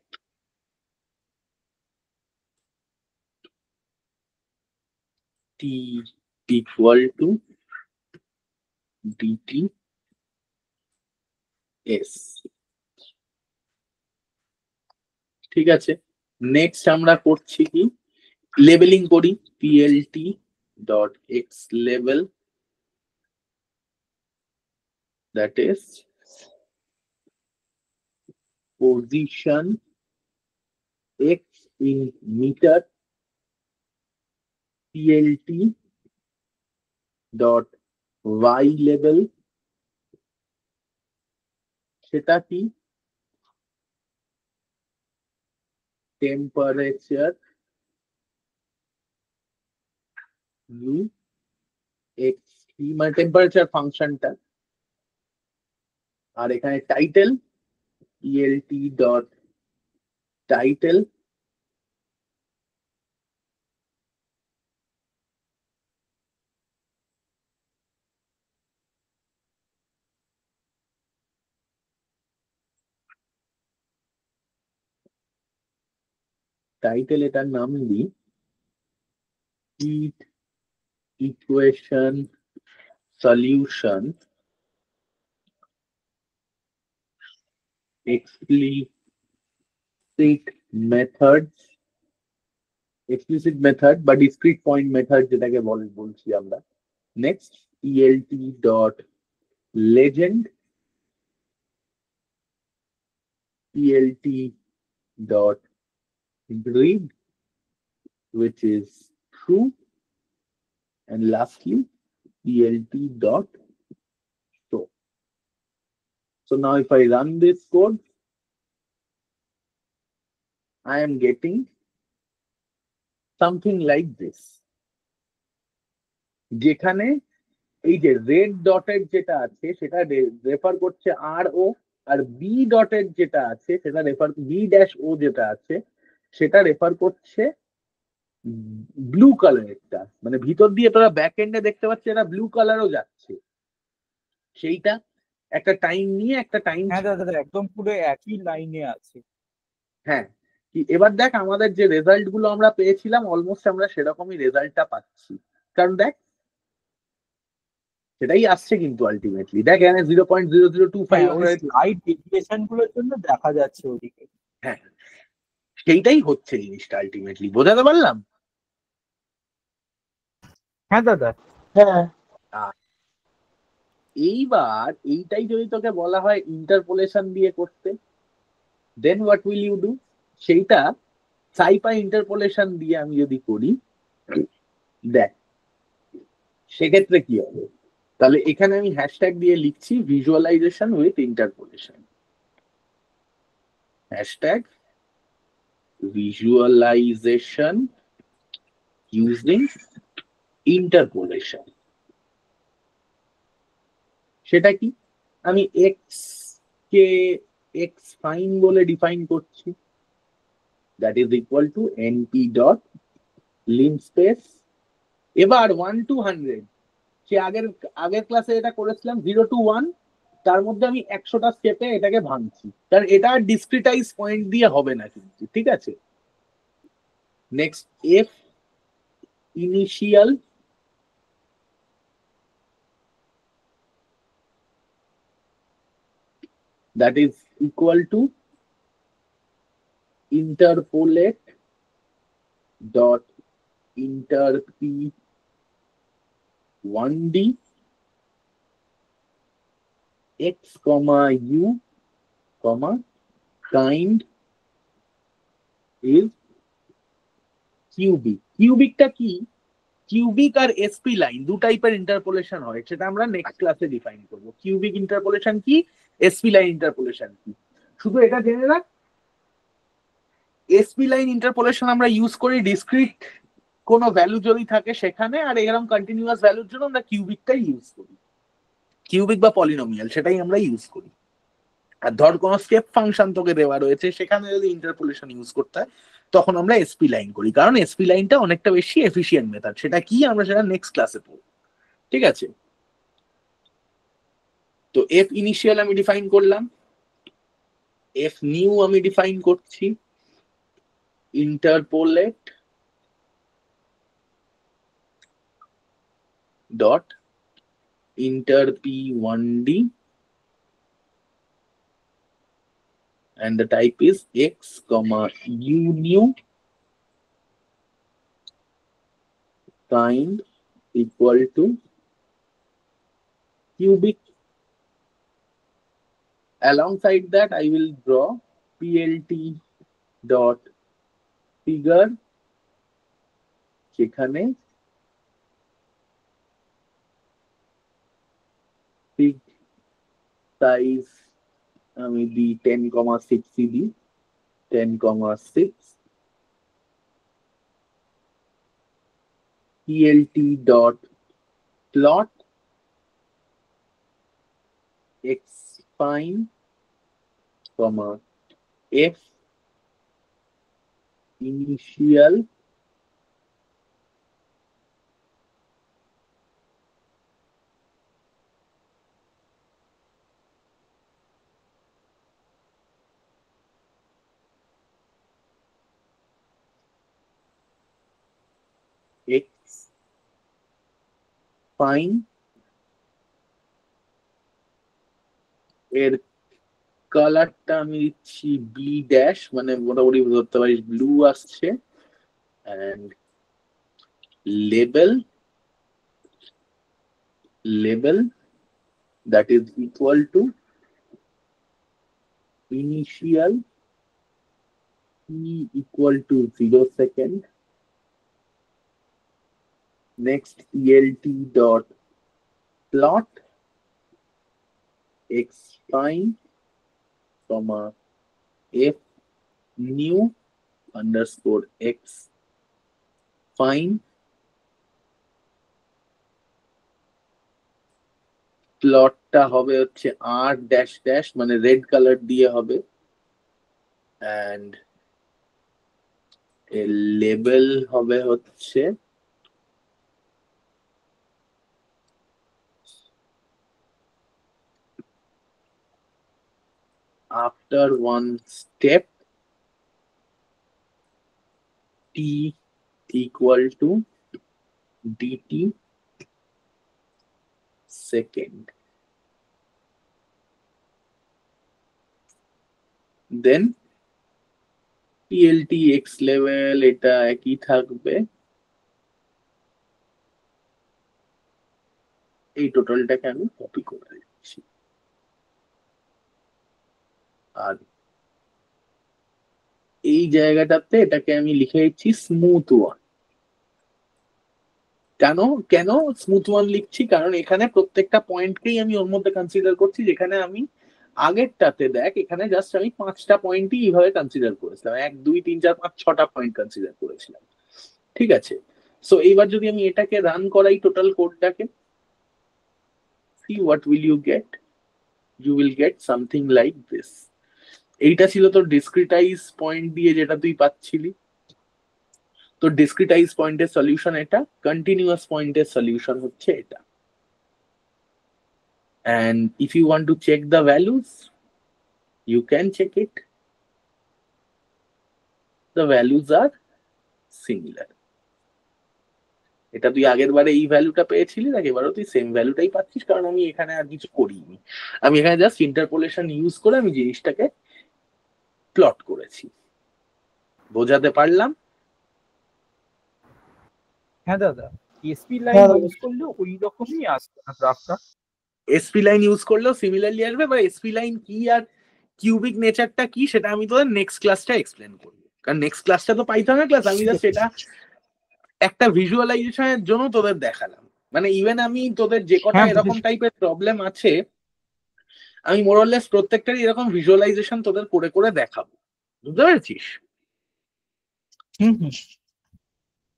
t equal to dt s। ঠিক আছে, নেক্সট আমরা করছি কি, লেবেলিং করি plt dot x label, that is position x in meter, plt dot y label, সেটা কি, টেম্পারেচার u x, মানে temperature ফাংশনটা, আর এখানে title plt dot title, title এটার নাম দিই heat equation solution explicit method বা discrete point method যেটাকে বলছি আমরা। Next plt dot legend, plt dot read which is true, and lastly plt dot show. So now if I run this code, I am getting something like this, যেখানে এই যে red ডটের যেটা আছে সেটা refer করছে আর ও, আর বি ডটের যেটা আছে সেটা রেফার, বি ড্যাশ ও যেটা আছে সেটা রেফার করছে ব্লু কালারেরটা, মানে ভিতর দিয়ে তোরা ব্যাক এন্ডে দেখতে পাচ্ছিস এটা ব্লু কালারও যাচ্ছে, সেইটা একটা টাইম নিয়ে একটা টাইম। হ্যাঁ দাদা, একদম পুরো একই লাইনে আছে। হ্যাঁ, কি এবার দেখ আমাদের যে রেজাল্ট গুলো আমরা পেয়েছিলাম অলমোস্ট আমরা সেরকমই রেজাল্টটা পাচ্ছি, কারণ দেখ সেটাই আসছে কিন্তু আলটিমেটলি দেখ এখানে 0.0025 আমরা লাইট ডেভিয়েশন গুলোর জন্য দেখা যাচ্ছে ওদিকে। হ্যাঁ, সেইটাই হচ্ছে জিনিসটা আলটিমেটলি, বোঝাতে পারলাম? হ্যাঁ দাদা। হ্যাঁ, এইবার এইটাই যদি তোকে বলা হয় ইন্টারপোলেশন দিয়ে করতে, দেন হোয়াট উইল ইউ ডু? সেইটা সাইপাই ইন্টারপোলেশন দিয়ে আমি যদি করি, দেখ সেক্ষেত্রে কি হবে, তাহলে এখানে আমি হ্যাশট্যাগ দিয়ে লিখছি visualization with interpolation, hashtag visualization using interpolation. সেটা কি, আমি এক্স কে এক্স ফাইন বলে ডিফাইন করছি, that is equal to np dot linspace. এবার 1 to 100, সে আগের আগের ক্লাসে এটা করেছিলাম 0 to 1, তার মধ্যে আমি 100টা স্টেপে এটাকে ভাঙছি, কারণ এটা ডিসক্রিটাইজ পয়েন্ট দিয়ে হবে না কিন্তু, ঠিক আছে। Next F initial, that is equal to interpolate dot interp 1d x comma u comma kind is cubic। কিউবিকটা কি, কিউবিক আর এসপি লাইন দু টাইপের ইন্টারপোলেশন হয়, সেটা আমরা নেক্সট ক্লাসে ডিফাইন করব। কিউবিক ইন্টারপোলেশন কি, এসপি লাইন ইন্টারপোলেশন কি, শুধু এটা জেনে রাখ। এসপি লাইন ইন্টারপোলেশন আমরা ইউজ করি ডিসক্রিট কোনো ভ্যালু যদি থাকে সেখানে, আর এরকম কন্টিনিউয়াস ভ্যালুর জন্য আমরা কিউবিকটাই ইউজ করি, কিউবিক বা পলিনোমিয়াল সেটাই আমরা ইউজ করি। আর ধর কোনো স্টেপ ফাংশন তোকে দেওয়া রয়েছে সেখানে যদি ইন্টারপোলেশন ইউজ করতে হয় তখন আমরা এসপি লাইন করি, কারণ এসপি লাইনটা অনেকটা বেশি এফিশিয়েন্ট মেথড। সেটা কি আমরা সেটা নেক্সট ক্লাসে পড়ব, ঠিক আছে। তো এফ ইনিশিয়াল আমি ডিফাইন করলাম, এফ নিউ আমি ডিফাইন করছি, interpolate dot inter p1d and the type is x comma u new kind equal to cubic. Alongside that, I will draw plt dot figure যেখানে pig size আমি দিই 10,6 দিই 10,6 plt dot plot x fine comma f initial x fine এর কালারটা আমি দিচ্ছি B dash মানে মোটামুটি ধরতে পারিস ব্লু আসছে and label that is equal to initial t equal to 0 second. Next plt dot plot x fine comma f new underscore x fine প্লটটা হবে হচ্ছে আর ড্যাশ ড্যাশ মানে রেড কালার দিয়ে হবে and এর লেবেল হবে হচ্ছে after one step t equal to dt second. Then plt x level এটা একই থাকবে এই টোটালটাকে আমি কপি করে দিচ্ছি আর এই জায়গাটাতে এটাকে আমি লিখে দিচ্ছি স্মুথ ওয়ান কেন কেন স্মুথ ওয়ান লিখছি কারণ এখানে প্রত্যেকটা পয়েন্টকেই আমি ওর মধ্যে কনসিডার করছি যেখানে আমি আগেরটাতে দেখ এখানে জাস্ট আমি 5টা পয়েন্টই এইভাবে কনসিডার করেছিলাম 1 2 3 4 5 6টা পয়েন্ট কনসিডার করেছিলাম ঠিক আছে সো এইবার যদি আমি এটাকে রান করাই total কোডটাকে see what will you will get something like this এইটা ছিল তোর ডিসক্রিটাইজ পয়েন্ট দিয়ে যেটা তুই পাচ্ছিলি তো ডিসক্রিটাইজ পয়েন্টের সলিউশন এটা কন্টিনিউয়াস পয়েন্টের সলিউশন হচ্ছে এটা and if you want to check the values you can check it the values are similar এটা তুই আগের বারে এই ভ্যালুটা পেয়েছিলি না এবারও তুই সেম ভ্যালুটাই পাচ্ছিস কারণ আমি এখানে আর কিছু করিনি আমি এখানে জাস্ট ইন্টারপোলেশন ইউজ করে আমি জিনিসটাকে প্লট করেছি বোঝাতে পারলাম হ্যাঁ দাদা এসপি লাইন ইউজ করলে ওই রকমই আসবে না গ্রাফটা এসপি লাইন ইউজ করলেও সিমিলারলি আসবে বা এসপি লাইন কি আর কিউবিক নেচারটা কি সেটা আমি তোদের নেক্সট ক্লাসটা এক্সপ্লেন করবো কারণ নেক্সট ক্লাসটা তো পাইথনের ক্লাস আমি জাস্ট সেটা একটা ভিজুয়ালাইজেশনের জন্য তোদের দেখালাম মানে ইভেন আমি তোদের যে কটা এরকম টাইপের প্রবলেম আছে আমি মোরলেস প্রত্যেকটারই এরকম ভিজুয়ালাইজেশন তোদের করে করে দেখাবো বুঝতে পেরেছিস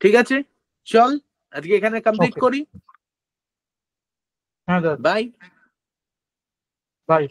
ঠিক আছে চল আজকে এখানে কমপ্লিট করি হ্যাঁ দাদা বাই বাই